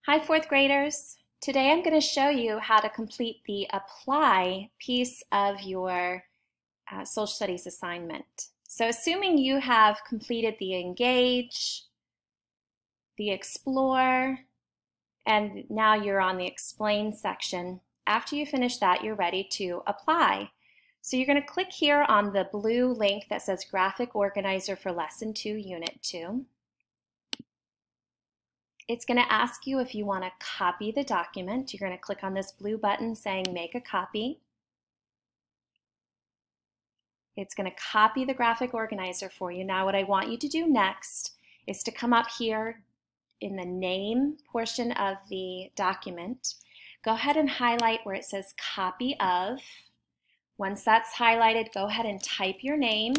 Hi, fourth graders. Today I'm going to show you how to complete the apply piece of your social studies assignment. So assuming you have completed the engage, the explore, and now you're on the explain section, after you finish that, you're ready to apply. So you're going to click here on the blue link that says Graphic Organizer for Lesson 2, Unit 2. It's going to ask you if you want to copy the document. You're going to click on this blue button saying make a copy. It's going to copy the graphic organizer for you. Now what I want you to do next is to come up here in the name portion of the document. Go ahead and highlight where it says copy of. Once that's highlighted, go ahead and type your name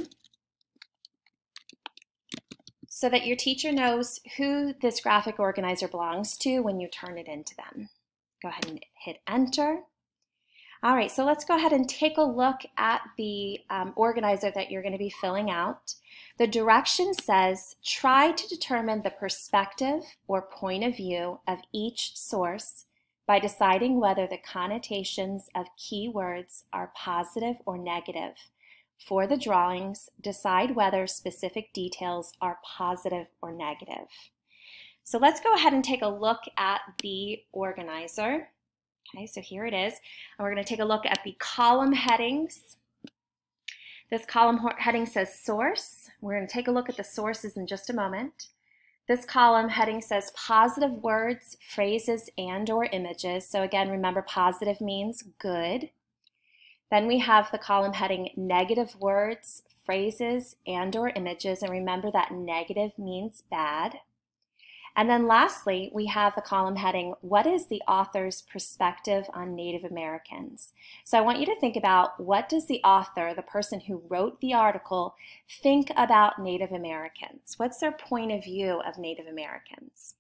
so that your teacher knows who this graphic organizer belongs to when you turn it into them. Go ahead and hit enter. All right, so let's go ahead and take a look at the organizer that you're going to be filling out. The direction says try to determine the perspective or point of view of each source by deciding whether the connotations of key words are positive or negative. For the drawings, decide whether specific details are positive or negative. So let's go ahead and take a look at the organizer. Okay, so here it is. And we're going to take a look at the column headings. This column heading says source. We're going to take a look at the sources in just a moment. This column heading says positive words, phrases, and/or images. So again, remember positive means good. Then we have the column heading negative words, phrases, and/or images, and remember that negative means bad. And then lastly, we have the column heading, what is the author's perspective on Native Americans? So I want you to think about what does the author, the person who wrote the article, think about Native Americans? What's their point of view of Native Americans?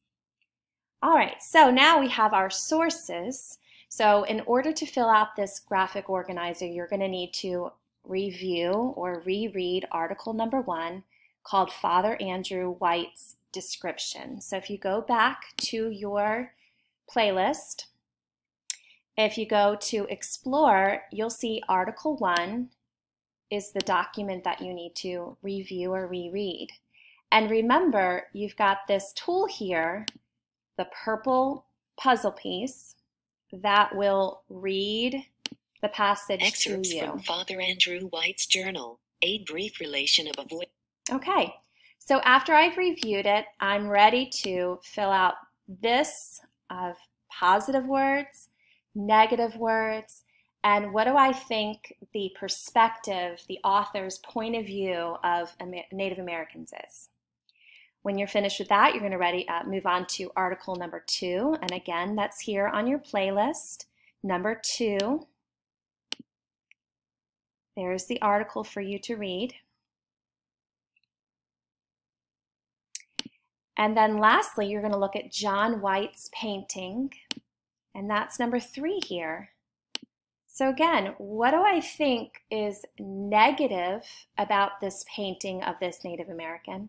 All right, so now we have our sources. So in order to fill out this graphic organizer, you're going to need to review or reread article number 1 called Father Andrew White's Description. So if you go back to your playlist, if you go to Explore, you'll see article 1 is the document that you need to review or reread. And remember, you've got this tool here, the purple puzzle piece, that will read the passage Excerpts to you. From Father Andrew White's journal, A Brief Relation of a Voice. Okay, so after I've reviewed it, I'm ready to fill out this of positive words, negative words, and what do I think the perspective, the author's point of view of Native Americans is. When you're finished with that, you're going to move on to article number 2. And again, that's here on your playlist, number 2. There's the article for you to read. And then lastly, you're going to look at John White's painting. And that's number 3 here. So again, what do I think is negative about this painting of this Native American?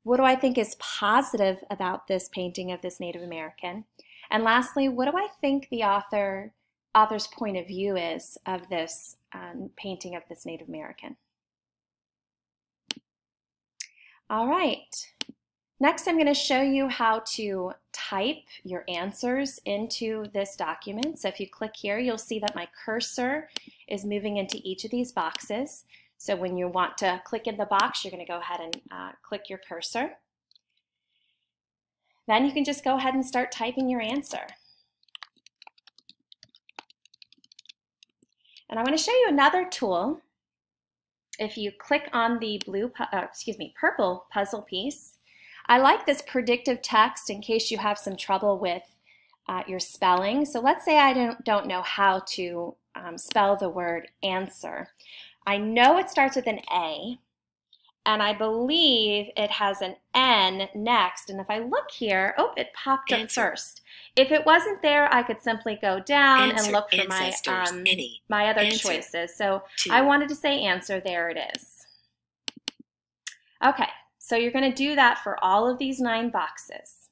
What do I think is positive about this painting of this Native American? And lastly, what do I think the author's point of view is of this painting of this Native American? All right. Next, I'm going to show you how to type your answers into this document. So if you click here, you'll see that my cursor is moving into each of these boxes. So when you want to click in the box, you're going to go ahead and click your cursor. Then you can just go ahead and start typing your answer. And I want to show you another tool. If you click on the purple puzzle piece, I like this predictive text in case you have some trouble with your spelling. So let's say I don't know how to spell the word answer. I know it starts with an A, and I believe it has an N next. And if I look here, oh, it popped up first. If it wasn't there, I could simply go down and look for my other choices. So I wanted to say answer, there it is. Okay, so you're going to do that for all of these 9 boxes.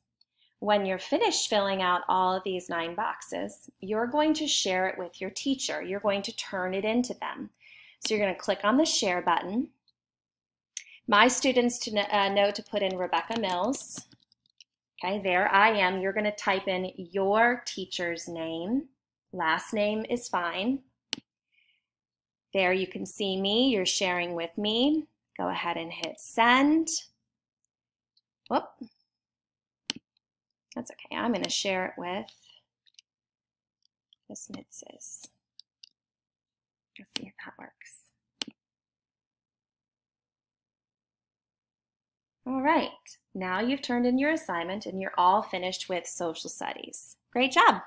When you're finished filling out all of these 9 boxes, you're going to share it with your teacher. You're going to turn it into them. So you're going to click on the share button. My students know to put in Rebecca Mills. Okay, there I am. You're going to type in your teacher's name. Last name is fine. There you can see me. You're sharing with me. Go ahead and hit send. Whoop. That's okay. I'm going to share it with Miss Mitzes. Let's see if that works. All right. Now you've turned in your assignment and you're all finished with social studies. Great job.